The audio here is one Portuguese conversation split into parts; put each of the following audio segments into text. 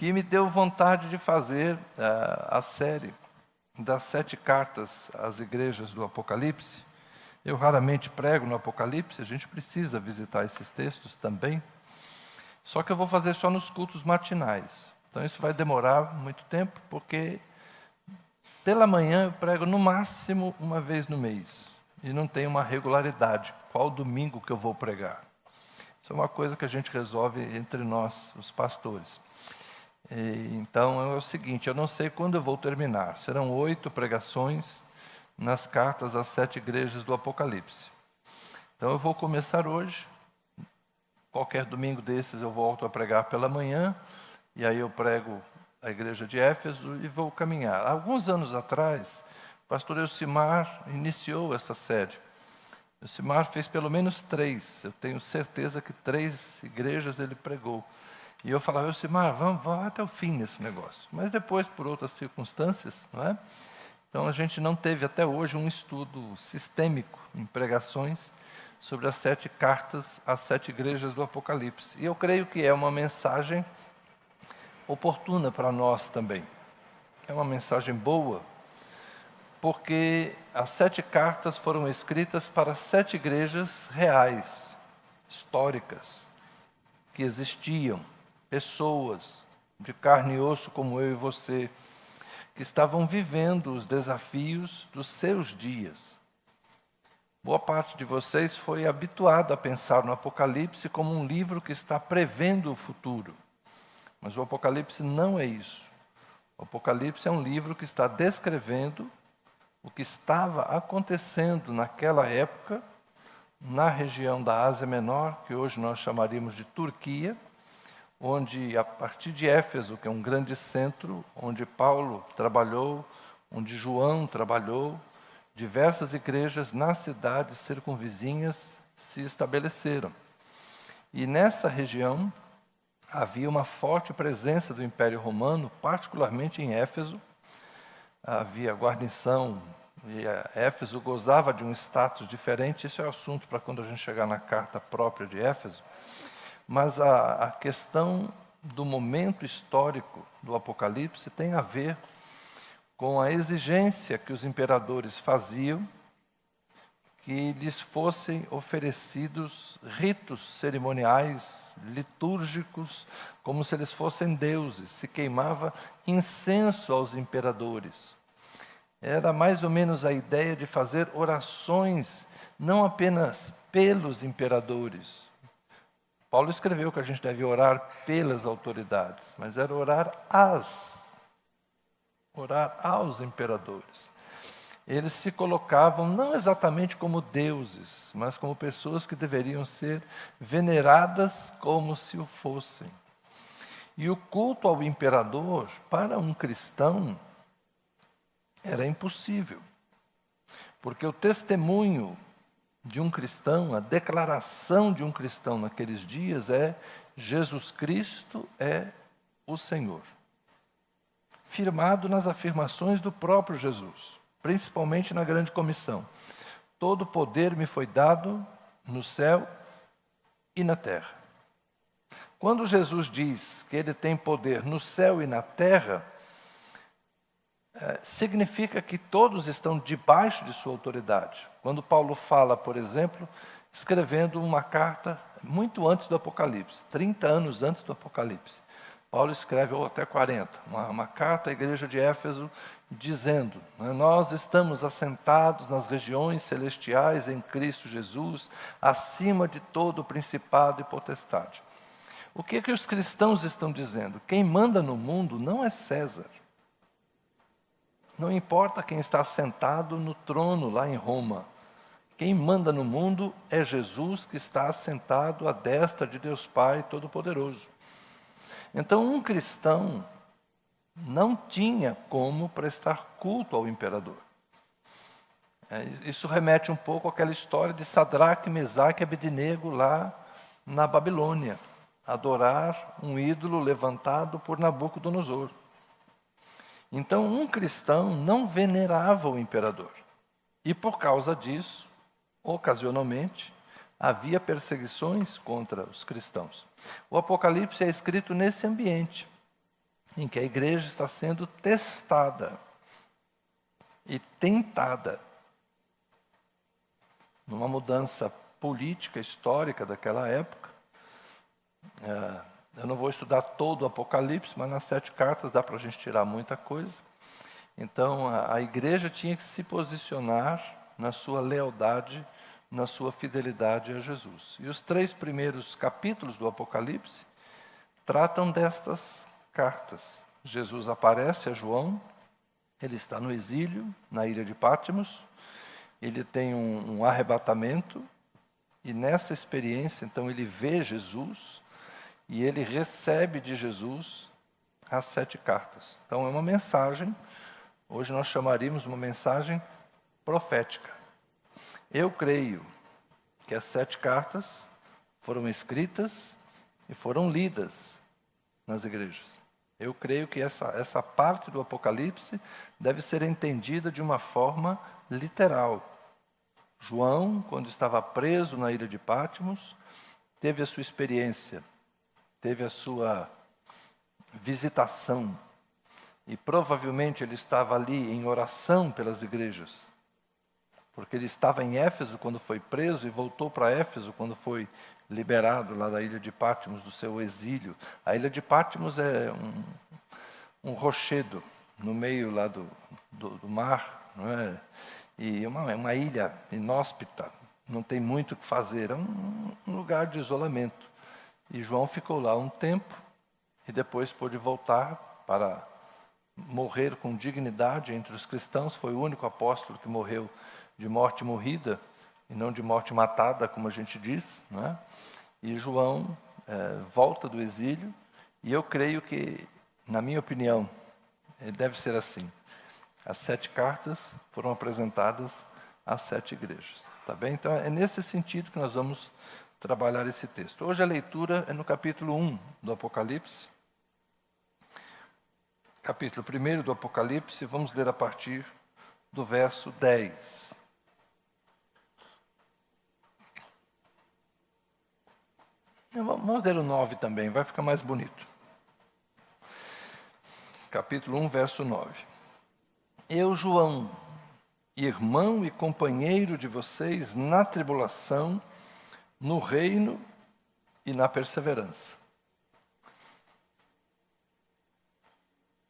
que me deu vontade de fazer a série das 7 cartas às igrejas do Apocalipse. Eu raramente prego no Apocalipse, a gente precisa visitar esses textos também. Só que eu vou fazer só nos cultos matinais. Então isso vai demorar muito tempo, porque pela manhã eu prego no máximo uma vez no mês. E não tem uma regularidade. Qual domingo que eu vou pregar? Isso é uma coisa que a gente resolve entre nós, os pastores. Então é o seguinte, eu não sei quando eu vou terminar. Serão 8 pregações nas cartas às 7 igrejas do Apocalipse. Então eu vou começar hoje. Qualquer domingo desses eu volto a pregar pela manhã, e aí eu prego a igreja de Éfeso e vou caminhar. Alguns anos atrás, o pastor Elcimar iniciou esta série. Elcimar fez pelo menos 3, eu tenho certeza que 3 igrejas ele pregou. E eu falava, Elcimar, vamos até o fim nesse negócio. Mas depois, por outras circunstâncias, não é? Então a gente não teve até hoje um estudo sistêmico em pregações sobre as 7 cartas às 7 igrejas do Apocalipse. E eu creio que é uma mensagem oportuna para nós também. É uma mensagem boa, porque as 7 cartas foram escritas para 7 igrejas reais, históricas, que existiam, pessoas de carne e osso como eu e você, que estavam vivendo os desafios dos seus dias. Boa parte de vocês foi habituado a pensar no Apocalipse como um livro que está prevendo o futuro. Mas o Apocalipse não é isso. O Apocalipse é um livro que está descrevendo o que estava acontecendo naquela época, na região da Ásia Menor, que hoje nós chamaríamos de Turquia, onde, a partir de Éfeso, que é um grande centro, onde Paulo trabalhou, onde João trabalhou, diversas igrejas nas cidades circunvizinhas se estabeleceram. E nessa região havia uma forte presença do Império Romano, particularmente em Éfeso. Havia guarnição, e Éfeso gozava de um status diferente. Isso é assunto para quando a gente chegar na carta própria de Éfeso. Mas a questão do momento histórico do Apocalipse tem a ver com a exigência que os imperadores faziam que lhes fossem oferecidos ritos cerimoniais, litúrgicos, como se eles fossem deuses. Se queimava incenso aos imperadores. Era mais ou menos a ideia de fazer orações, não apenas pelos imperadores. Paulo escreveu que a gente deve orar pelas autoridades, mas era orar aos imperadores. Eles se colocavam não exatamente como deuses, mas como pessoas que deveriam ser veneradas como se o fossem. E o culto ao imperador, para um cristão, era impossível. Porque o testemunho de um cristão, a declaração de um cristão naqueles dias é: Jesus Cristo é o Senhor. Firmado nas afirmações do próprio Jesus, principalmente na grande comissão. Todo poder me foi dado no céu e na terra. Quando Jesus diz que ele tem poder no céu e na terra, significa que todos estão debaixo de sua autoridade. Quando Paulo fala, por exemplo, escrevendo uma carta muito antes do Apocalipse, 30 anos antes do Apocalipse, Paulo escreve, ou até 40, uma carta à igreja de Éfeso, dizendo: nós estamos assentados nas regiões celestiais em Cristo Jesus, acima de todo principado e potestade. O que os cristãos estão dizendo? Quem manda no mundo não é César. Não importa quem está sentado no trono lá em Roma. Quem manda no mundo é Jesus, que está assentado à destra de Deus Pai Todo-Poderoso. Então, um cristão não tinha como prestar culto ao imperador. Isso remete um pouco àquela história de Sadraque, Mesaque e Abednego lá na Babilônia. Adorar um ídolo levantado por Nabucodonosor. Então, um cristão não venerava o imperador. E por causa disso, ocasionalmente, havia perseguições contra os cristãos. O Apocalipse é escrito nesse ambiente. em que a igreja está sendo testada e tentada numa mudança política, histórica daquela época. Eu não vou estudar todo o Apocalipse, mas nas 7 cartas dá para a gente tirar muita coisa. Então, a igreja tinha que se posicionar na sua lealdade, na sua fidelidade a Jesus. E os 3 primeiros capítulos do Apocalipse tratam destas cartas. Jesus aparece a João, ele está no exílio, na ilha de Patmos, ele tem um arrebatamento, e nessa experiência, então, ele vê Jesus, e ele recebe de Jesus as 7 cartas. Então, é uma mensagem, hoje nós chamaríamos uma mensagem profética. Eu creio que as 7 cartas foram escritas e foram lidas nas igrejas. Eu creio que essa parte do Apocalipse deve ser entendida de uma forma literal. João, quando estava preso na ilha de Patmos, teve a sua experiência, teve a sua visitação, e provavelmente ele estava ali em oração pelas igrejas, porque ele estava em Éfeso quando foi preso e voltou para Éfeso quando foi liberado lá da ilha de Patmos, do seu exílio. A ilha de Patmos é um rochedo no meio lá do mar, não é? E uma ilha inóspita, não tem muito o que fazer, é um lugar de isolamento. E João ficou lá um tempo e depois pôde voltar para morrer com dignidade entre os cristãos. Foi o único apóstolo que morreu de morte morrida e não de morte matada, como a gente diz, não é? E João volta do exílio, e eu creio que, na minha opinião, deve ser assim. As 7 cartas foram apresentadas às 7 igrejas. Tá bem? Então, é nesse sentido que nós vamos trabalhar esse texto. Hoje a leitura é no capítulo 1 do Apocalipse. Capítulo 1 do Apocalipse, vamos ler a partir do verso 10. Vamos ler o 9 também, vai ficar mais bonito. Capítulo 1, verso 9. Eu, João, irmão e companheiro de vocês na tribulação, no reino e na perseverança.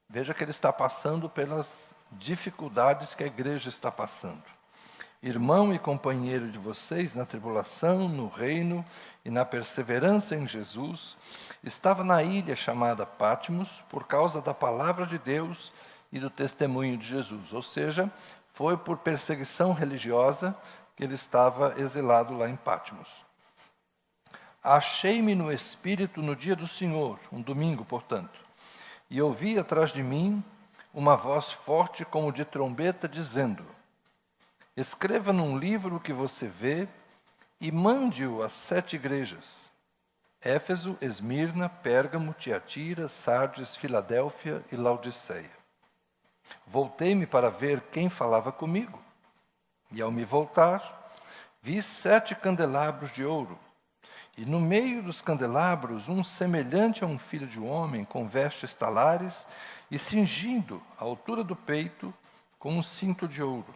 Veja que ele está passando pelas dificuldades que a igreja está passando. Irmão e companheiro de vocês na tribulação, no reino e na perseverança em Jesus, estava na ilha chamada Patmos por causa da palavra de Deus e do testemunho de Jesus. Ou seja, foi por perseguição religiosa que ele estava exilado lá em Patmos. Achei-me no Espírito no dia do Senhor, um domingo, portanto, e ouvi atrás de mim uma voz forte como de trombeta dizendo: escreva num livro o que você vê e mande-o às 7 igrejas: Éfeso, Esmirna, Pérgamo, Tiatira, Sardes, Filadélfia e Laodiceia. Voltei-me para ver quem falava comigo, e ao me voltar, vi 7 candelabros de ouro, e no meio dos candelabros um semelhante a um filho de homem, com vestes talares e cingindo a altura do peito com um cinto de ouro.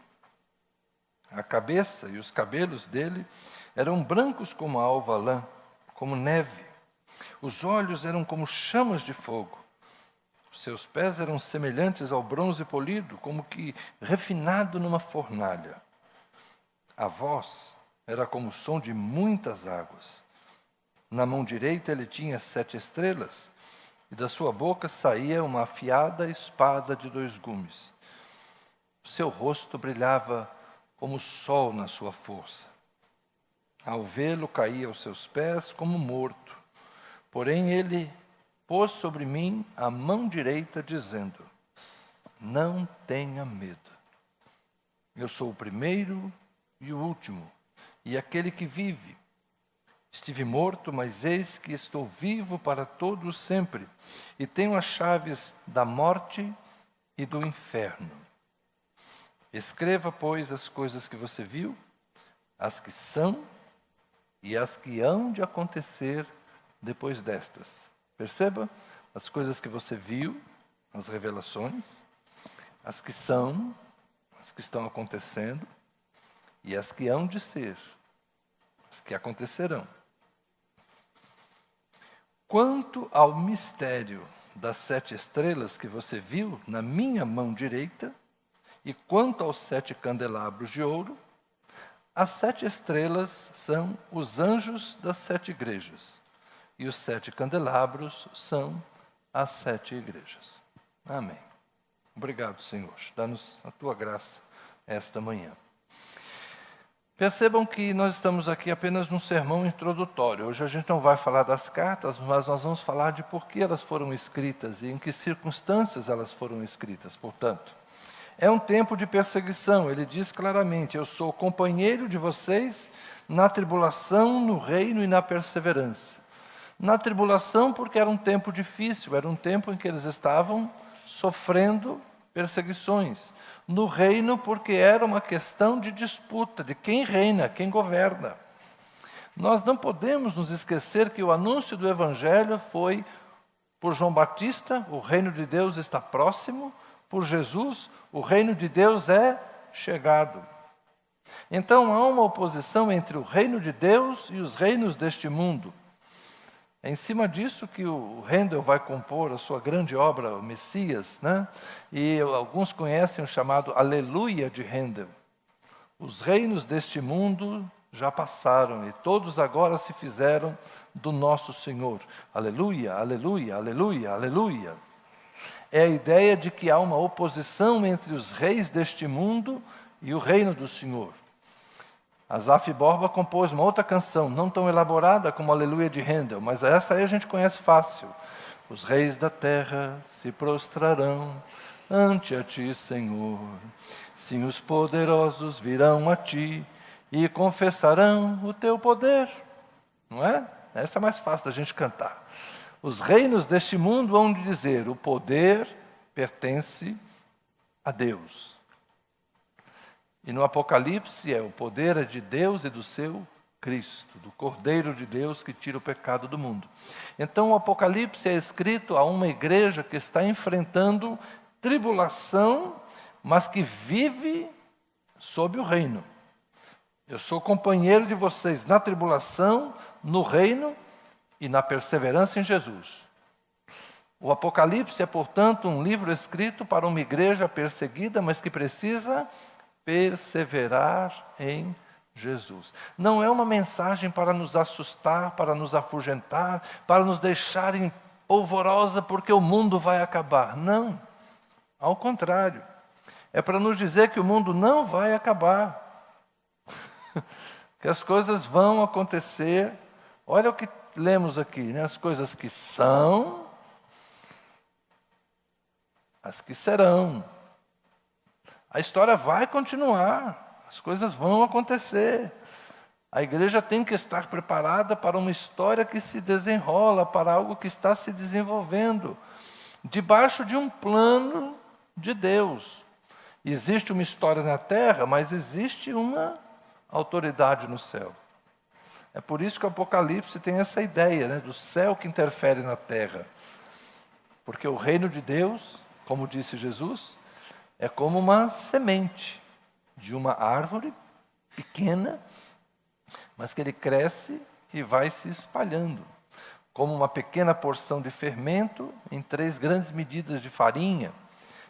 A cabeça e os cabelos dele eram brancos como a alva lã, como neve. Os olhos eram como chamas de fogo. Os seus pés eram semelhantes ao bronze polido, como que refinado numa fornalha. A voz era como o som de muitas águas. Na mão direita ele tinha 7 estrelas, e da sua boca saía uma afiada espada de 2 gumes. O seu rosto brilhava como o sol na sua força. Ao vê-lo, caía aos seus pés como morto. Porém, ele pôs sobre mim a mão direita, dizendo: não tenha medo. Eu sou o primeiro e o último, e aquele que vive. Estive morto, mas eis que estou vivo para todo sempre, e tenho as chaves da morte e do inferno. Escreva, pois, as coisas que você viu, as que são e as que hão de acontecer depois destas. Perceba, as coisas que você viu, as revelações, as que são, as que estão acontecendo e as que hão de ser, as que acontecerão. Quanto ao mistério das 7 estrelas que você viu na minha mão direita, e quanto aos 7 candelabros de ouro, as 7 estrelas são os anjos das 7 igrejas, e os 7 candelabros são as 7 igrejas. Amém. Obrigado, Senhor. Dá-nos a Tua graça esta manhã. Percebam que nós estamos aqui apenas num sermão introdutório. Hoje a gente não vai falar das cartas, mas nós vamos falar de por que elas foram escritas e em que circunstâncias elas foram escritas, portanto. É um tempo de perseguição, ele diz claramente: eu sou companheiro de vocês na tribulação, no reino e na perseverança. Na tribulação, porque era um tempo difícil, era um tempo em que eles estavam sofrendo perseguições. No reino, porque era uma questão de disputa, de quem reina, quem governa. Nós não podemos nos esquecer que o anúncio do Evangelho foi por João Batista: o reino de Deus está próximo. Por Jesus, o reino de Deus é chegado. Então há uma oposição entre o reino de Deus e os reinos deste mundo. É em cima disso que o Handel vai compor a sua grande obra, o Messias, né? E alguns conhecem o chamado Aleluia de Handel. Os reinos deste mundo já passaram e todos agora se fizeram do nosso Senhor. Aleluia, aleluia, aleluia, aleluia. É a ideia de que há uma oposição entre os reis deste mundo e o reino do Senhor. Asaf Borba compôs uma outra canção, não tão elaborada como Aleluia de Handel, mas essa aí a gente conhece fácil. Os reis da terra se prostrarão ante a ti, Senhor. Sim, os poderosos virão a ti e confessarão o teu poder. Não é? Essa é mais fácil da gente cantar. Os reinos deste mundo vão dizer: o poder pertence a Deus. E no Apocalipse o poder é de Deus e do seu Cristo, do Cordeiro de Deus que tira o pecado do mundo. Então o Apocalipse é escrito a uma igreja que está enfrentando tribulação, mas que vive sob o reino. Eu sou companheiro de vocês na tribulação, no reino e na perseverança em Jesus. O Apocalipse é, portanto, um livro escrito para uma igreja perseguida, mas que precisa perseverar em Jesus. Não é uma mensagem para nos assustar, para nos afugentar, para nos deixar em polvorosa porque o mundo vai acabar. Não. Ao contrário. É para nos dizer que o mundo não vai acabar. Que as coisas vão acontecer. Olha o que lemos aqui, né? As coisas que são, as que serão. A história vai continuar, as coisas vão acontecer. A igreja tem que estar preparada para uma história que se desenrola, para algo que está se desenvolvendo, debaixo de um plano de Deus. Existe uma história na terra, mas existe uma autoridade no céu. É por isso que o Apocalipse tem essa ideia, né, do céu que interfere na terra. Porque o reino de Deus, como disse Jesus, é como uma semente de uma árvore pequena, mas que ele cresce e vai se espalhando. Como uma pequena porção de fermento em 3 grandes medidas de farinha.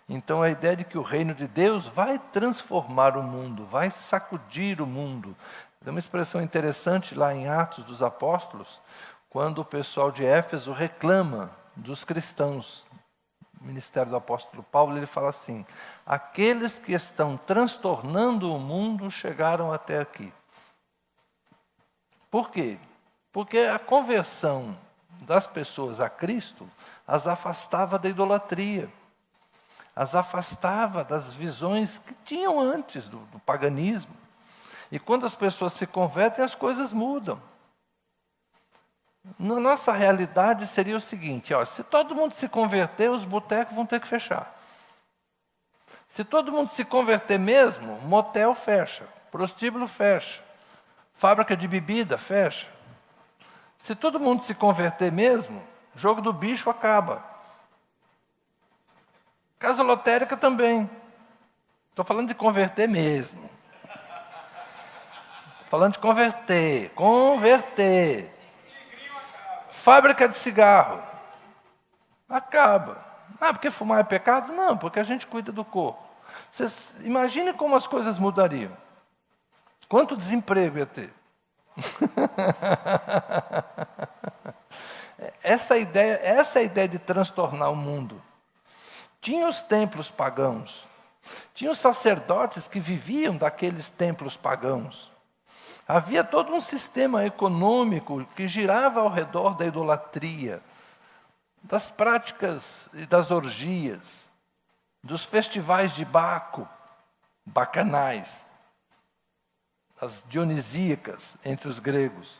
Então a ideia de que o reino de Deus vai transformar o mundo, vai sacudir o mundo. Tem uma expressão interessante lá em Atos dos Apóstolos, quando o pessoal de Éfeso reclama dos cristãos. O ministério do apóstolo Paulo, ele fala assim: aqueles que estão transtornando o mundo chegaram até aqui. Por quê? Porque a conversão das pessoas a Cristo as afastava da idolatria, as afastava das visões que tinham antes do paganismo. E quando as pessoas se convertem, as coisas mudam. Na nossa realidade seria o seguinte: se todo mundo se converter, os botecos vão ter que fechar. Se todo mundo se converter mesmo, motel fecha, prostíbulo fecha, fábrica de bebida fecha. Se todo mundo se converter mesmo, jogo do bicho acaba. Casa lotérica também. Estou falando de converter mesmo. Falando de converter. Converter. Fábrica de cigarro. Acaba. Ah, porque fumar é pecado? Não, porque a gente cuida do corpo. Vocês imaginem como as coisas mudariam. Quanto desemprego ia ter? Essa é a ideia de transtornar o mundo. Tinha os templos pagãos. Tinha os sacerdotes que viviam daqueles templos pagãos. Havia todo um sistema econômico que girava ao redor da idolatria, das práticas e das orgias, dos festivais de Baco, bacanais, as dionisíacas entre os gregos.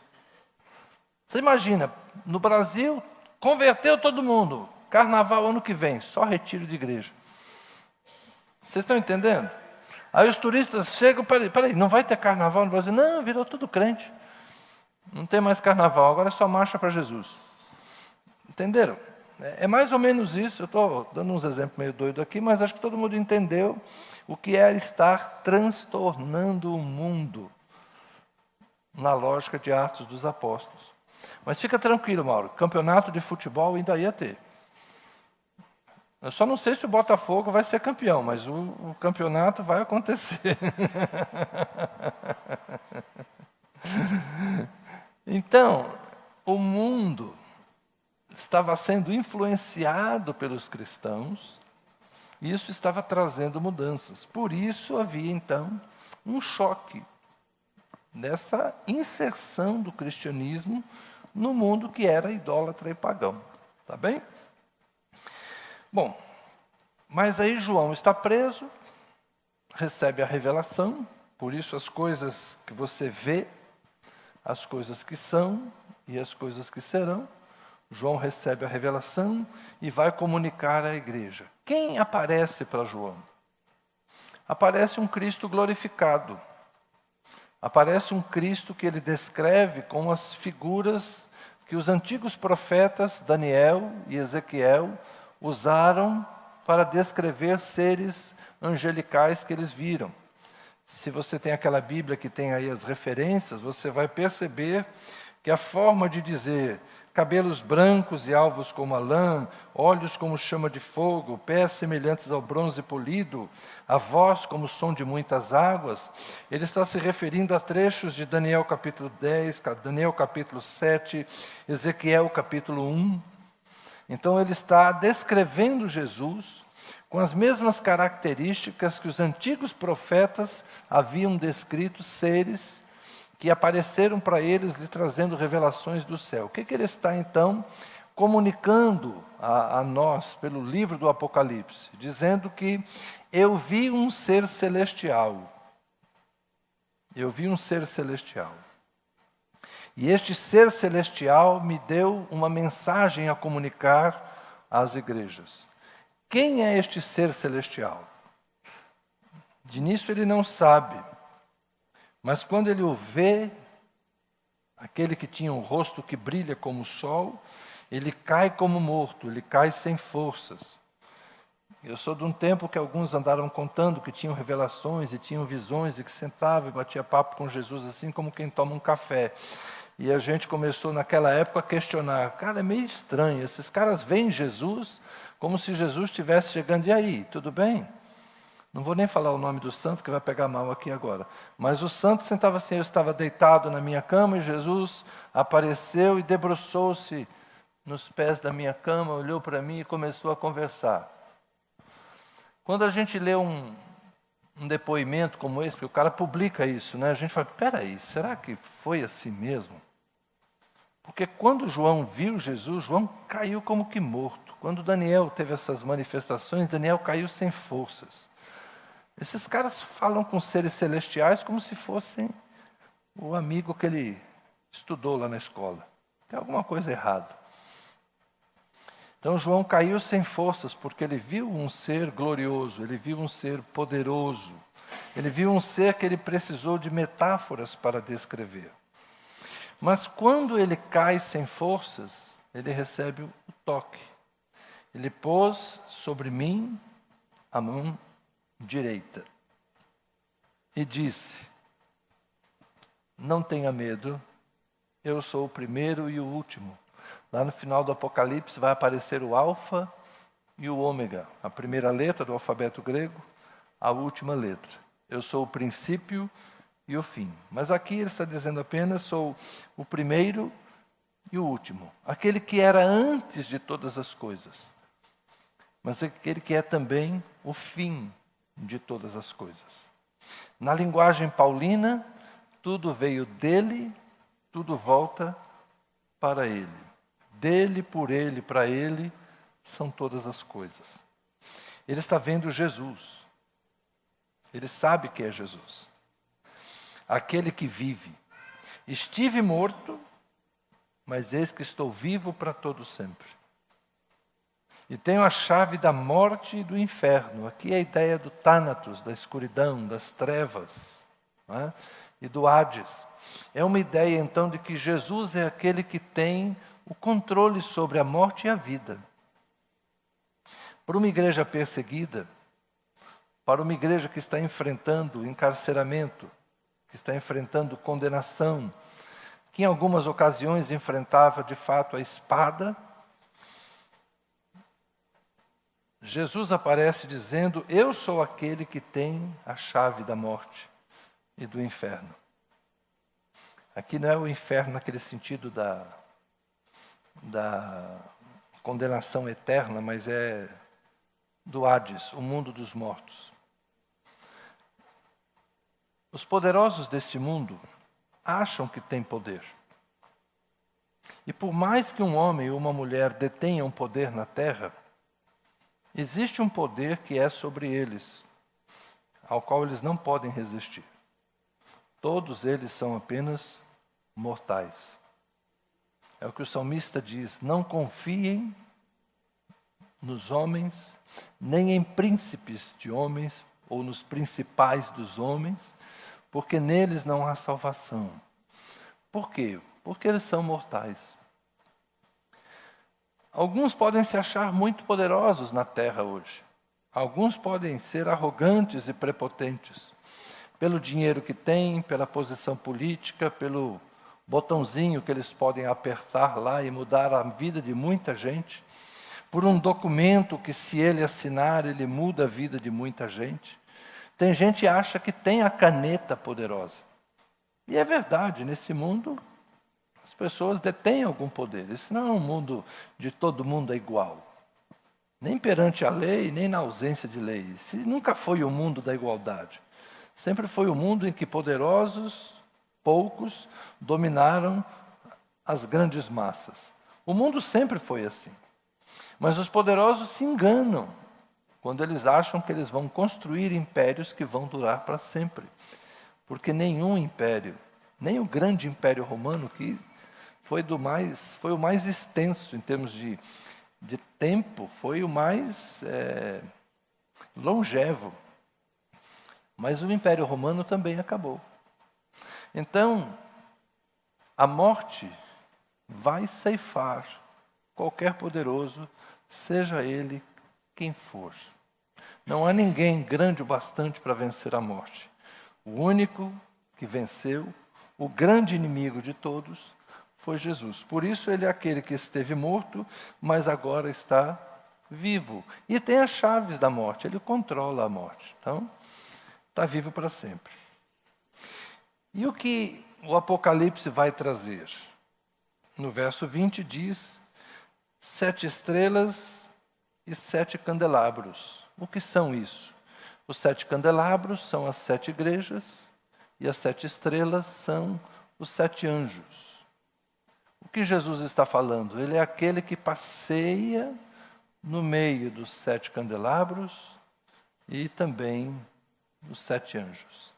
Você imagina, no Brasil, converteu todo mundo. Carnaval ano que vem, só retiro de igreja. Vocês estão entendendo? Aí os turistas chegam, peraí, não vai ter carnaval no Brasil? Não, virou tudo crente. Não tem mais carnaval, agora é só marcha para Jesus. Entenderam? É mais ou menos isso. Eu estou dando uns exemplos meio doidos aqui, mas acho que todo mundo entendeu o que era estar transtornando o mundo na lógica de Atos dos Apóstolos. Mas fica tranquilo, Mauro, campeonato de futebol ainda ia ter. Eu só não sei se o Botafogo vai ser campeão, mas o campeonato vai acontecer. Então, o mundo estava sendo influenciado pelos cristãos, e isso estava trazendo mudanças. Por isso havia, então, um choque dessa inserção do cristianismo no mundo que era idólatra e pagão. Tá bem? Bom, mas aí João está preso, recebe a revelação, por isso as coisas que você vê, as coisas que são e as coisas que serão, João recebe a revelação e vai comunicar à igreja. Quem aparece para João? Aparece um Cristo glorificado. Aparece um Cristo que ele descreve com as figuras que os antigos profetas, Daniel e Ezequiel, usaram para descrever seres angelicais que eles viram. Se você tem aquela Bíblia que tem aí as referências, você vai perceber que a forma de dizer cabelos brancos e alvos como a lã, olhos como chama de fogo, pés semelhantes ao bronze polido, a voz como o som de muitas águas, ele está se referindo a trechos de Daniel capítulo 10, Daniel capítulo 7, Ezequiel capítulo 1. Então ele está descrevendo Jesus com as mesmas características que os antigos profetas haviam descrito seres que apareceram para eles lhe trazendo revelações do céu. O que ele está, então, comunicando a nós pelo livro do Apocalipse? Dizendo que eu vi um ser celestial. Eu vi um ser celestial. E este ser celestial me deu uma mensagem a comunicar às igrejas. Quem é este ser celestial? De início ele não sabe. Mas quando ele o vê, aquele que tinha um rosto que brilha como o sol, ele cai como morto, ele cai sem forças. Eu sou de um tempo que alguns andaram contando que tinham revelações e tinham visões e que sentava e batia papo com Jesus assim como quem toma um café. E a gente começou naquela época a questionar, cara, é meio estranho, esses caras veem Jesus como se Jesus estivesse chegando, e aí, tudo bem? Não vou nem falar o nome do santo, que vai pegar mal aqui agora. Mas o santo sentava assim, eu estava deitado na minha cama e Jesus apareceu e debruçou-se nos pés da minha cama, olhou para mim e começou a conversar. Quando a gente lê um depoimento como esse, porque o cara publica isso, né? A gente fala, peraí, será que foi assim mesmo? Porque quando João viu Jesus, João caiu como que morto. Quando Daniel teve essas manifestações, Daniel caiu sem forças. Esses caras falam com seres celestiais como se fossem o amigo que ele estudou lá na escola. Tem alguma coisa errada. Então João caiu sem forças porque ele viu um ser glorioso, ele viu um ser poderoso, ele viu um ser que ele precisou de metáforas para descrever. Mas quando ele cai sem forças, ele recebe o toque. Ele pôs sobre mim a mão direita e disse: não tenha medo, eu sou o primeiro e o último. Lá no final do Apocalipse vai aparecer o Alfa e o Ômega, a primeira letra do alfabeto grego, a última letra. Eu sou o princípio e o fim. Mas aqui ele está dizendo apenas: sou o primeiro e o último. Aquele que era antes de todas as coisas. Mas aquele que é também o fim de todas as coisas. Na linguagem paulina, tudo veio dele, tudo volta para ele. Dele, por ele, para ele, são todas as coisas. Ele está vendo Jesus. Ele sabe que é Jesus. Aquele que vive. Estive morto, mas eis que estou vivo para todo sempre. E tenho a chave da morte e do inferno. Aqui é a ideia do Thanatos, da escuridão, das trevas, né? E do Hades. É uma ideia, então, de que Jesus é aquele que tem o controle sobre a morte e a vida. Para uma igreja perseguida, para uma igreja que está enfrentando encarceramento, que está enfrentando condenação, que em algumas ocasiões enfrentava de fato a espada, Jesus aparece dizendo: eu sou aquele que tem a chave da morte e do inferno. Aqui não é o inferno naquele sentido da condenação eterna, mas é do Hades, o mundo dos mortos. Os poderosos deste mundo acham que têm poder. E por mais que um homem ou uma mulher detenham poder na terra, existe um poder que é sobre eles, ao qual eles não podem resistir. Todos eles são apenas mortais. É o que o salmista diz: não confiem nos homens, nem em príncipes de homens, ou nos principais dos homens, porque neles não há salvação. Por quê? Porque eles são mortais. Alguns podem se achar muito poderosos na terra hoje. Alguns podem ser arrogantes e prepotentes, pelo dinheiro que têm, pela posição política, pelo botãozinho que eles podem apertar lá e mudar a vida de muita gente, por um documento que, se ele assinar, ele muda a vida de muita gente. Tem gente que acha que tem a caneta poderosa. E é verdade, nesse mundo as pessoas detêm algum poder. Isso não é um mundo de todo mundo é igual. Nem perante a lei, nem na ausência de lei. Esse nunca foi o mundo da igualdade. Sempre foi o mundo em que poderosos, poucos, dominaram as grandes massas. O mundo sempre foi assim. Mas os poderosos se enganam quando eles acham que eles vão construir impérios que vão durar para sempre. Porque nenhum império, nem o grande império romano, que foi o mais extenso em termos de tempo, foi o mais longevo. Mas o Império Romano também acabou. Então, a morte vai ceifar qualquer poderoso, seja ele quem for. Não há ninguém grande o bastante para vencer a morte. O único que venceu, o grande inimigo de todos, foi Jesus. Por isso ele é aquele que esteve morto, mas agora está vivo. E tem as chaves da morte, ele controla a morte. Então, está vivo para sempre. E o que o Apocalipse vai trazer? No verso 20 diz: 7 estrelas e 7 candelabros. O que são isso? Os 7 candelabros são as 7 igrejas e as 7 estrelas são os 7 anjos. O que Jesus está falando? Ele é aquele que passeia no meio dos 7 candelabros e também os 7 anjos.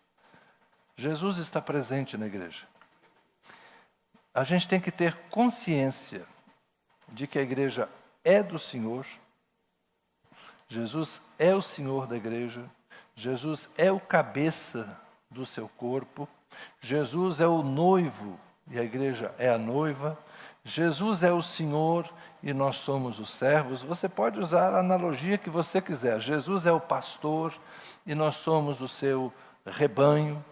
Jesus está presente na igreja. A gente tem que ter consciência de que a igreja é do Senhor. Jesus é o Senhor da igreja. Jesus é o cabeça do seu corpo. Jesus é o noivo e a igreja é a noiva. Jesus é o Senhor e nós somos os servos. Você pode usar a analogia que você quiser. Jesus é o pastor e nós somos o seu rebanho.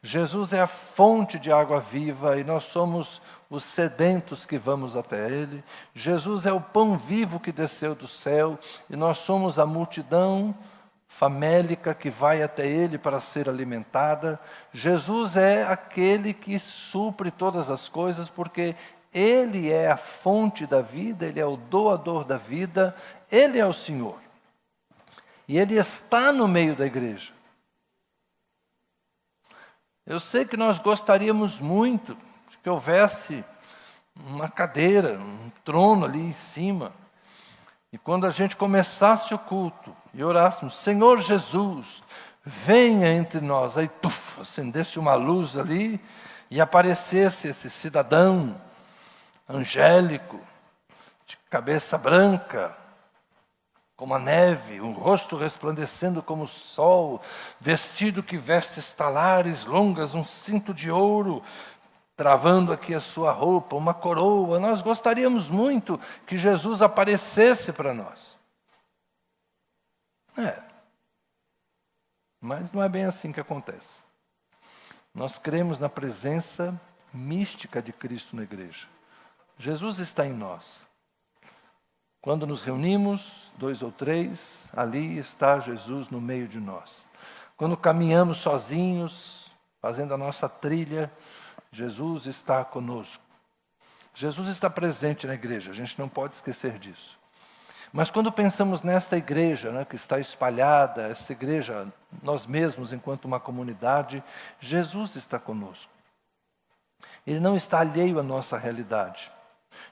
Jesus é a fonte de água viva e nós somos os sedentos que vamos até Ele. Jesus é o pão vivo que desceu do céu e nós somos a multidão famélica que vai até Ele para ser alimentada. Jesus é aquele que supre todas as coisas, porque Ele é a fonte da vida, Ele é o doador da vida, Ele é o Senhor. E Ele está no meio da igreja. Eu sei que nós gostaríamos muito de que houvesse uma cadeira, um trono ali em cima. E quando a gente começasse o culto e orássemos, Senhor Jesus, venha entre nós. Aí, acendesse uma luz ali e aparecesse esse cidadão angélico, de cabeça branca, como a neve, um rosto resplandecendo como o sol, vestido que veste estalares longas, um cinto de ouro, travando aqui a sua roupa, uma coroa. Nós gostaríamos muito que Jesus aparecesse para nós. Mas não é bem assim que acontece. Nós cremos na presença mística de Cristo na igreja. Jesus está em nós. Quando nos reunimos, 2 ou 3, ali está Jesus no meio de nós. Quando caminhamos sozinhos, fazendo a nossa trilha, Jesus está conosco. Jesus está presente na igreja, a gente não pode esquecer disso. Mas quando pensamos nesta igreja, que está espalhada, essa igreja, nós mesmos enquanto uma comunidade, Jesus está conosco. Ele não está alheio à nossa realidade.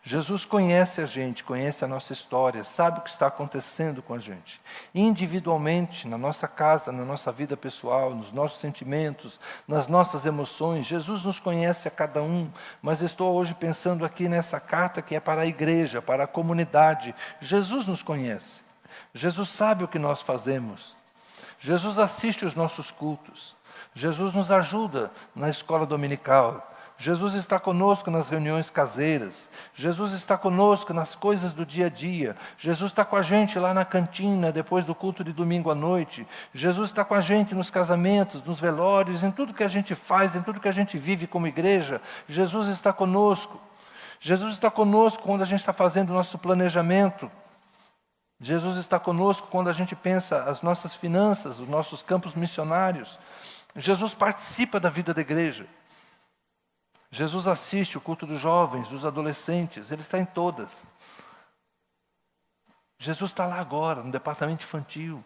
Jesus conhece a gente, conhece a nossa história, sabe o que está acontecendo com a gente. Individualmente, na nossa casa, na nossa vida pessoal, nos nossos sentimentos, nas nossas emoções, Jesus nos conhece a cada um. Mas estou hoje pensando aqui nessa carta que é para a igreja, para a comunidade. Jesus nos conhece. Jesus sabe o que nós fazemos. Jesus assiste os nossos cultos. Jesus nos ajuda na escola dominical. Jesus está conosco nas reuniões caseiras. Jesus está conosco nas coisas do dia a dia. Jesus está com a gente lá na cantina, depois do culto de domingo à noite. Jesus está com a gente nos casamentos, nos velórios, em tudo que a gente faz, em tudo que a gente vive como igreja. Jesus está conosco. Jesus está conosco quando a gente está fazendo o nosso planejamento. Jesus está conosco quando a gente pensa as nossas finanças, os nossos campos missionários. Jesus participa da vida da igreja. Jesus assiste o culto dos jovens, dos adolescentes, Ele está em todas. Jesus está lá agora, no departamento infantil,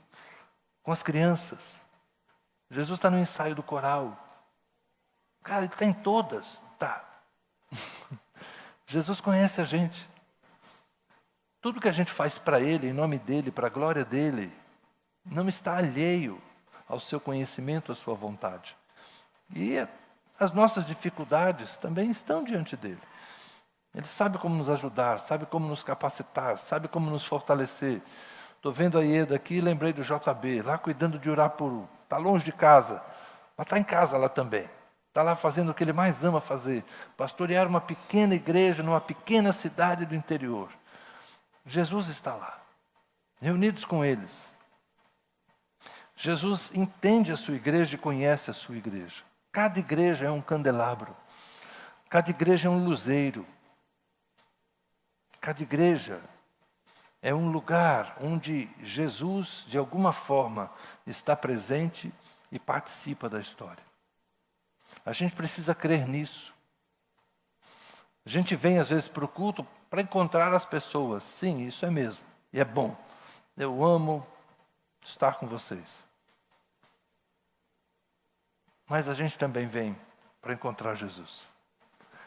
com as crianças. Jesus está no ensaio do coral. Cara, Ele está em todas. Tá. Jesus conhece a gente. Tudo que a gente faz para Ele, em nome dEle, para a glória dEle, não está alheio ao seu conhecimento, à sua vontade. E as nossas dificuldades também estão diante dEle. Ele sabe como nos ajudar, sabe como nos capacitar, sabe como nos fortalecer. Estou vendo a Ieda aqui, lembrei do JB, lá cuidando de Urapuru. Está longe de casa, mas está em casa lá também. Está lá fazendo o que ele mais ama fazer. Pastorear uma pequena igreja numa pequena cidade do interior. Jesus está lá, reunidos com eles. Jesus entende a sua igreja e conhece a sua igreja. Cada igreja é um candelabro. Cada igreja é um luzeiro. Cada igreja é um lugar onde Jesus, de alguma forma, está presente e participa da história. A gente precisa crer nisso. A gente vem, às vezes, para o culto para encontrar as pessoas. Sim, isso é mesmo. E é bom. Eu amo estar com vocês. Mas a gente também vem para encontrar Jesus.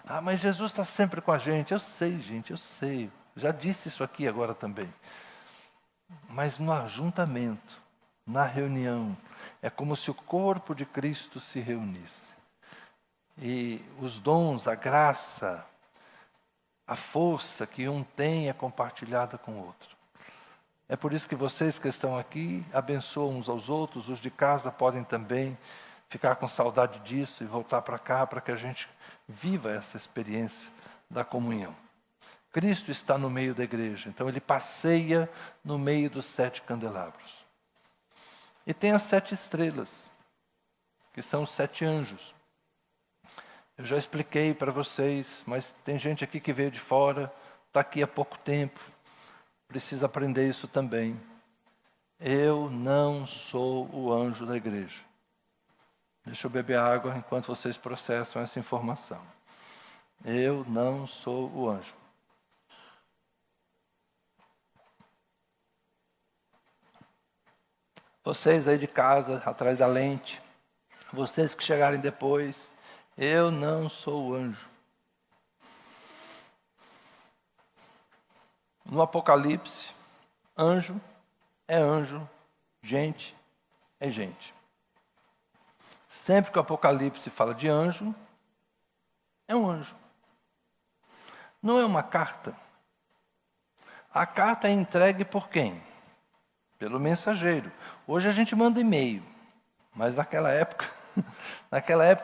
Ah, mas Jesus está sempre com a gente. Eu sei, gente, eu sei. Já disse isso aqui agora também. Mas no ajuntamento, na reunião, é como se o corpo de Cristo se reunisse. E os dons, a graça, a força que um tem é compartilhada com o outro. É por isso que vocês que estão aqui abençoam uns aos outros, os de casa podem também ficar com saudade disso e voltar para cá para que a gente viva essa experiência da comunhão. Cristo está no meio da igreja, então ele passeia no meio dos 7 candelabros. E tem as 7 estrelas, que são os 7 anjos. Eu já expliquei para vocês, mas tem gente aqui que veio de fora, está aqui há pouco tempo, precisa aprender isso também. Eu não sou o anjo da igreja. Deixa eu beber água enquanto vocês processam essa informação. Eu não sou o anjo. Vocês aí de casa, atrás da lente, vocês que chegarem depois, eu não sou o anjo. No Apocalipse, anjo é anjo, gente é gente. Sempre que o Apocalipse fala de anjo, é um anjo. Não é uma carta. A carta é entregue por quem? Pelo mensageiro. Hoje a gente manda e-mail, mas naquela época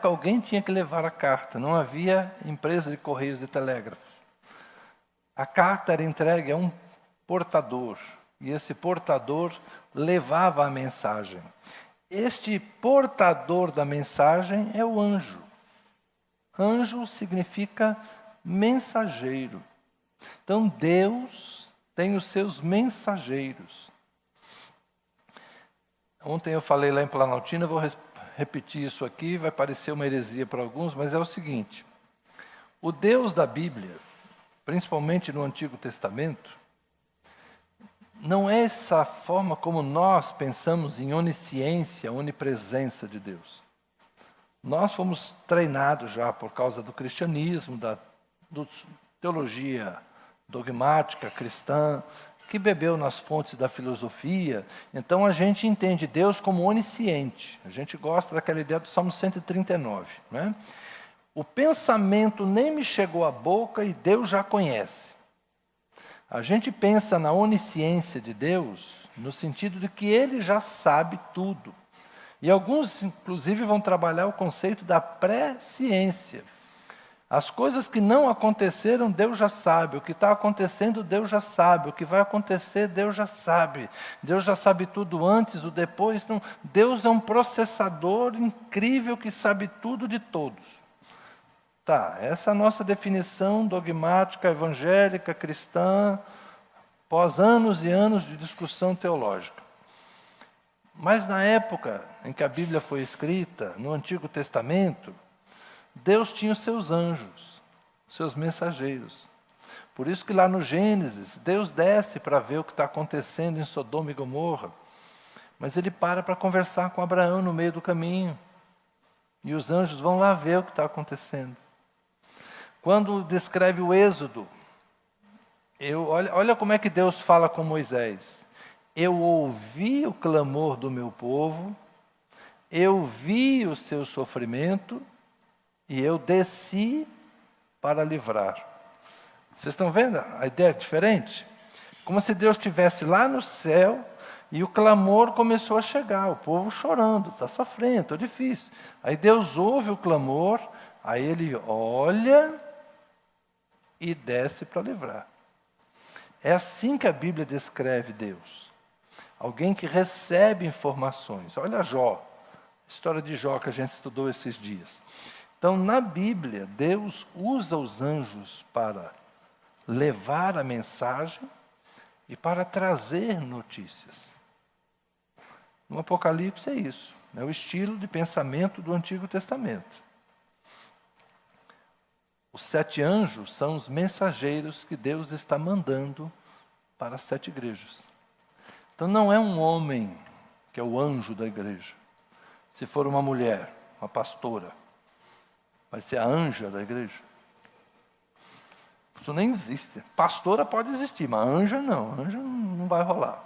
alguém tinha que levar a carta. Não havia empresa de correios e telégrafos. A carta era entregue a um portador, e esse portador levava a mensagem. Este portador da mensagem é o anjo. Anjo significa mensageiro. Então Deus tem os seus mensageiros. Ontem eu falei lá em Planaltina, vou repetir isso aqui, vai parecer uma heresia para alguns, mas é o seguinte: o Deus da Bíblia, principalmente no Antigo Testamento, não é essa forma como nós pensamos em onisciência, onipresença de Deus. Nós fomos treinados já por causa do cristianismo, da teologia dogmática cristã, que bebeu nas fontes da filosofia. Então a gente entende Deus como onisciente. A gente gosta daquela ideia do Salmo 139. Né? O pensamento nem me chegou à boca e Deus já conhece. A gente pensa na onisciência de Deus no sentido de que Ele já sabe tudo. E alguns, inclusive, vão trabalhar o conceito da presciência. As coisas que não aconteceram, Deus já sabe. O que está acontecendo, Deus já sabe. O que vai acontecer, Deus já sabe. Deus já sabe tudo antes, o depois. Então, Deus é um processador incrível que sabe tudo de todos. Tá, essa é a nossa definição dogmática, evangélica, cristã, após anos e anos de discussão teológica. Mas na época em que a Bíblia foi escrita, no Antigo Testamento, Deus tinha os seus anjos, seus mensageiros. Por isso que lá no Gênesis, Deus desce para ver o que está acontecendo em Sodoma e Gomorra. Mas ele para conversar com Abraão no meio do caminho. E os anjos vão lá ver o que está acontecendo. Quando descreve o Êxodo, olha como é que Deus fala com Moisés. Eu ouvi o clamor do meu povo, eu vi o seu sofrimento, e eu desci para livrar. Vocês estão vendo a ideia diferente? Como se Deus estivesse lá no céu e o clamor começou a chegar, o povo chorando, está sofrendo, está difícil. Aí Deus ouve o clamor, aí Ele olha e desce para livrar. É assim que a Bíblia descreve Deus. Alguém que recebe informações. Olha Jó, a história de Jó que a gente estudou esses dias. Então, na Bíblia, Deus usa os anjos para levar a mensagem e para trazer notícias. No Apocalipse é isso, é o estilo de pensamento do Antigo Testamento. Os 7 anjos são os mensageiros que Deus está mandando para as 7 igrejas. Então não é um homem que é o anjo da igreja. Se for uma mulher, uma pastora, vai ser a anja da igreja? Isso nem existe. Pastora pode existir, mas anja não. Anja não vai rolar.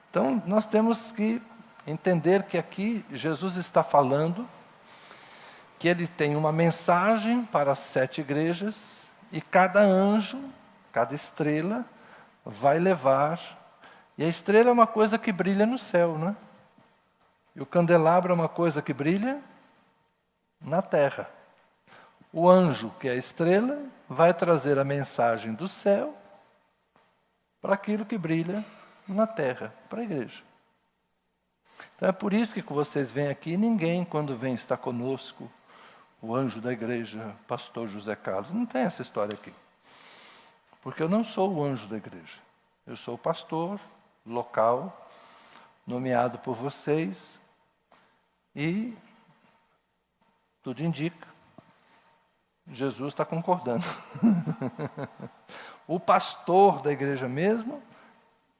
Então, nós temos que entender que aqui Jesus está falando que ele tem uma mensagem para as 7 igrejas e cada anjo, cada estrela, vai levar. E a estrela é uma coisa que brilha no céu, né? E o candelabro é uma coisa que brilha na terra. O anjo, que é a estrela, vai trazer a mensagem do céu para aquilo que brilha na terra, para a igreja. Então é por isso que vocês vêm aqui, ninguém quando vem está conosco, o anjo da igreja, pastor José Carlos. Não tem essa história aqui. Porque eu não sou o anjo da igreja. Eu sou o pastor local, nomeado por vocês, e tudo indica, Jesus está concordando. O pastor da igreja mesmo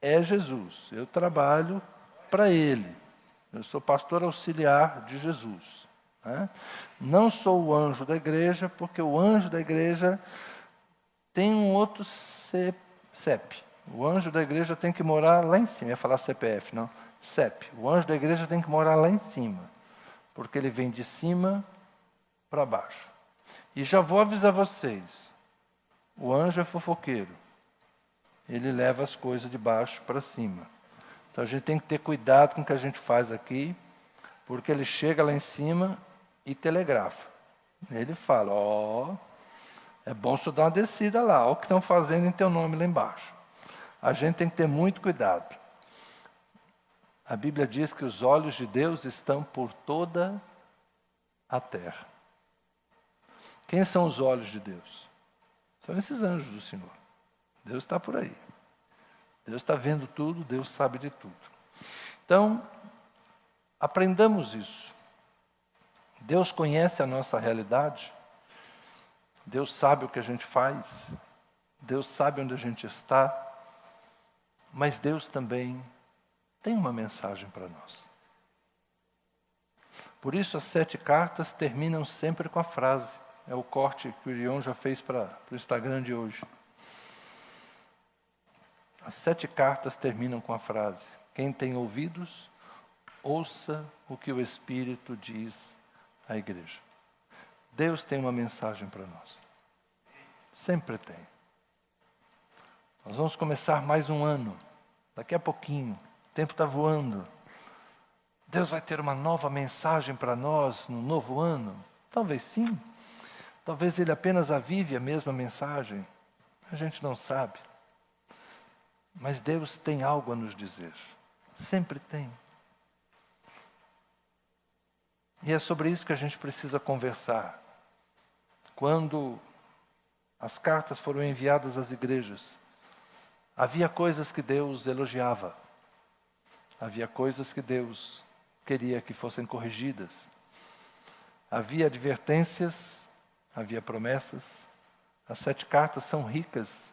é Jesus. Eu trabalho para Ele. Eu sou pastor auxiliar de Jesus. Né? Não sou o anjo da igreja, porque o anjo da igreja tem um outro CEP. O anjo da igreja tem que morar lá em cima. Eu ia falar CPF, não. CEP. O anjo da igreja tem que morar lá em cima, porque ele vem de cima para baixo. E já vou avisar vocês, o anjo é fofoqueiro. Ele leva as coisas de baixo para cima. Então a gente tem que ter cuidado com o que a gente faz aqui, porque ele chega lá em cima e telegrafa. Ele fala, é bom você dar uma descida lá, olha o que estão fazendo em teu nome lá embaixo. A gente tem que ter muito cuidado. A Bíblia diz que os olhos de Deus estão por toda a terra. Quem são os olhos de Deus? São esses anjos do Senhor. Deus está por aí. Deus está vendo tudo, Deus sabe de tudo. Então, aprendamos isso. Deus conhece a nossa realidade. Deus sabe o que a gente faz. Deus sabe onde a gente está. Mas Deus também tem uma mensagem para nós. Por isso, as 7 cartas terminam sempre com a frase. É o corte que o Irion já fez para o Instagram de hoje. As 7 cartas terminam com a frase: quem tem ouvidos, ouça o que o Espírito diz à igreja. Deus tem uma mensagem para nós. Sempre tem. Nós vamos começar mais um ano. Daqui a pouquinho. O tempo está voando. Deus vai ter uma nova mensagem para nós no novo ano? Talvez sim. Talvez Ele apenas avive a mesma mensagem. A gente não sabe. Mas Deus tem algo a nos dizer. Sempre tem. E é sobre isso que a gente precisa conversar. Quando as cartas foram enviadas às igrejas, havia coisas que Deus elogiava. Havia coisas que Deus queria que fossem corrigidas. Havia advertências, havia promessas. As 7 cartas são ricas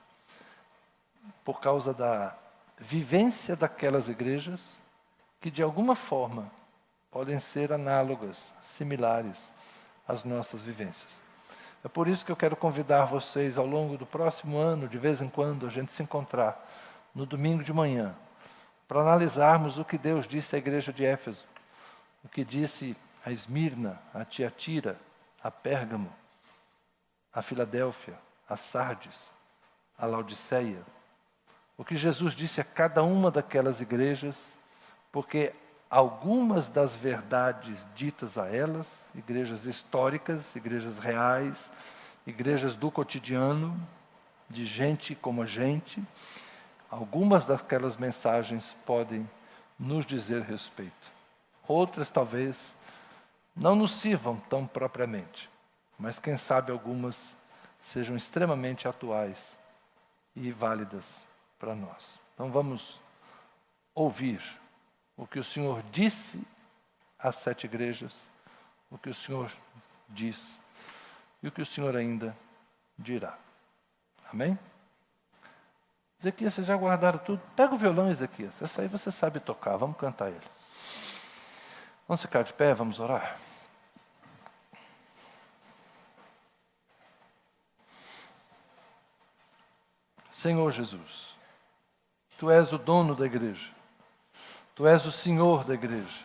por causa da vivência daquelas igrejas que, de alguma forma, podem ser análogas, similares às nossas vivências. É por isso que eu quero convidar vocês, ao longo do próximo ano, de vez em quando, a gente se encontrar no domingo de manhã, para analisarmos o que Deus disse à igreja de Éfeso, o que disse a Esmirna, a Tiatira, a Pérgamo, a Filadélfia, a Sardes, a Laodiceia, o que Jesus disse a cada uma daquelas igrejas, porque algumas das verdades ditas a elas, igrejas históricas, igrejas reais, igrejas do cotidiano, de gente como a gente, algumas daquelas mensagens podem nos dizer respeito. Outras talvez não nos sirvam tão propriamente, mas quem sabe algumas sejam extremamente atuais e válidas para nós. Então vamos ouvir o que o Senhor disse às 7 igrejas, o que o Senhor diz e o que o Senhor ainda dirá. Amém? Ezequias, vocês já guardaram tudo? Pega o violão, Ezequias. Essa aí você sabe tocar, vamos cantar ele. Vamos ficar de pé, vamos orar? Senhor Jesus, Tu és o dono da igreja. Tu és o Senhor da igreja.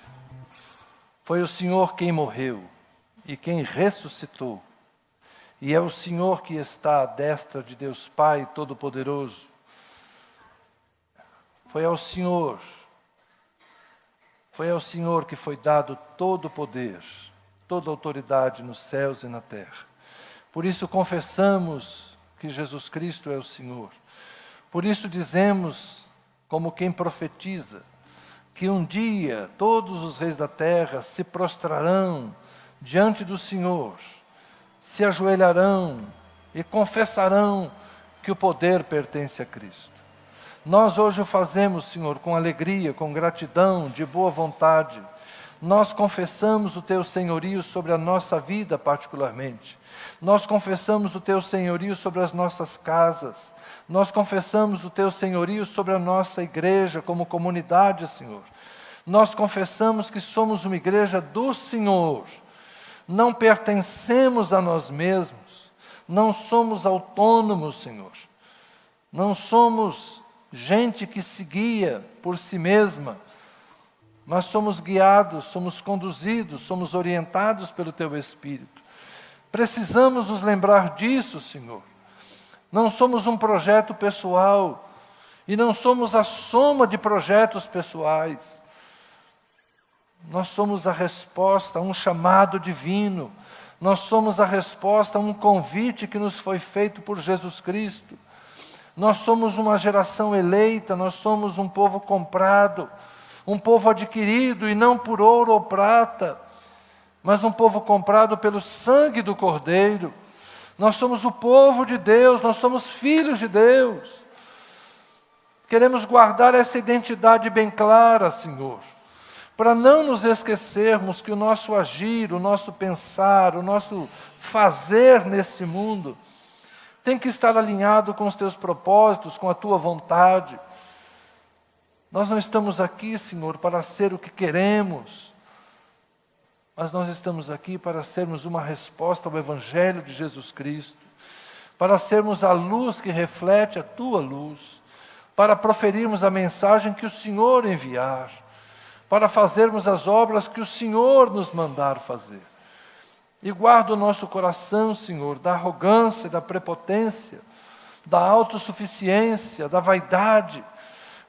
Foi o Senhor quem morreu e quem ressuscitou. E é o Senhor que está à destra de Deus Pai Todo-Poderoso. Foi ao Senhor que foi dado todo o poder, toda a autoridade nos céus e na terra. Por isso confessamos que Jesus Cristo é o Senhor. Por isso dizemos, como quem profetiza, que um dia todos os reis da terra se prostrarão diante do Senhor, se ajoelharão e confessarão que o poder pertence a Cristo. Nós hoje o fazemos, Senhor, com alegria, com gratidão, de boa vontade. Nós confessamos o Teu senhorio sobre a nossa vida particularmente. Nós confessamos o Teu senhorio sobre as nossas casas. Nós confessamos o Teu senhorio sobre a nossa igreja como comunidade, Senhor. Nós confessamos que somos uma igreja do Senhor. Não pertencemos a nós mesmos. Não somos autônomos, Senhor. Não somos gente que se guia por si mesma, mas somos guiados, somos conduzidos, somos orientados pelo Teu Espírito. Precisamos nos lembrar disso, Senhor. Não somos um projeto pessoal e não somos a soma de projetos pessoais. Nós somos a resposta a um chamado divino. Nós somos a resposta a um convite que nos foi feito por Jesus Cristo. Nós somos uma geração eleita, nós somos um povo comprado, um povo adquirido, e não por ouro ou prata, mas um povo comprado pelo sangue do Cordeiro. Nós somos o povo de Deus, nós somos filhos de Deus. Queremos guardar essa identidade bem clara, Senhor, para não nos esquecermos que o nosso agir, o nosso pensar, o nosso fazer neste mundo tem que estar alinhado com os Teus propósitos, com a Tua vontade. Nós não estamos aqui, Senhor, para ser o que queremos, mas nós estamos aqui para sermos uma resposta ao Evangelho de Jesus Cristo, para sermos a luz que reflete a Tua luz, para proferirmos a mensagem que o Senhor enviar, para fazermos as obras que o Senhor nos mandar fazer. E guarda o nosso coração, Senhor, da arrogância, da prepotência, da autossuficiência, da vaidade.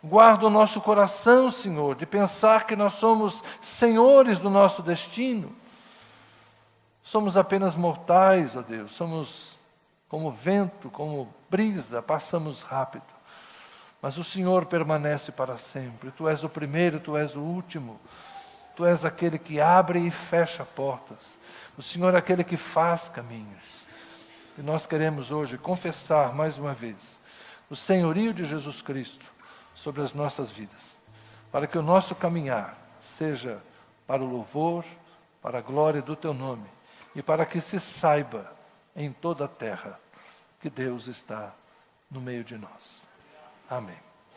Guarda o nosso coração, Senhor, de pensar que nós somos senhores do nosso destino. Somos apenas mortais, ó Deus, somos como vento, como brisa, passamos rápido. Mas o Senhor permanece para sempre. Tu és o primeiro, Tu és o último. Tu és aquele que abre e fecha portas. O Senhor é aquele que faz caminhos. E nós queremos hoje confessar mais uma vez o senhorio de Jesus Cristo sobre as nossas vidas, para que o nosso caminhar seja para o louvor, para a glória do Teu nome, e para que se saiba em toda a terra que Deus está no meio de nós. Amém.